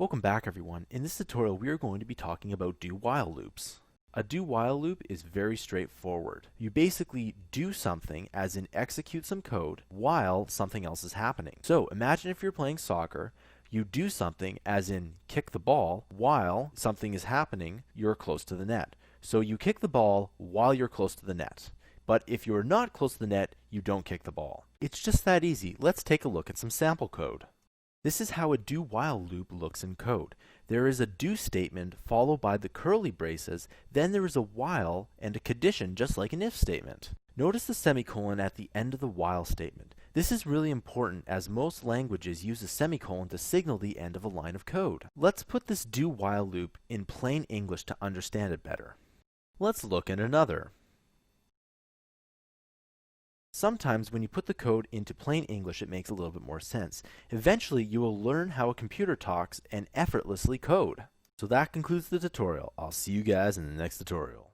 Welcome back everyone. In this tutorial we are going to be talking about do-while loops. A do-while loop is very straightforward. You basically do something, as in execute some code, while something else is happening. So imagine if you're playing soccer, you do something, as in kick the ball, while something is happening, you're close to the net. So you kick the ball while you're close to the net. But if you're not close to the net, you don't kick the ball. It's just that easy. Let's take a look at some sample code. This is how a do-while loop looks in code. There is a do statement followed by the curly braces, then there is a while and a condition just like an if statement. Notice the semicolon at the end of the while statement. This is really important as most languages use a semicolon to signal the end of a line of code. Let's put this do-while loop in plain English to understand it better. Let's look at another. Sometimes when you put the code into plain English, it makes a little bit more sense. Eventually, you will learn how a computer talks and effortlessly code. So that concludes the tutorial. I'll see you guys in the next tutorial.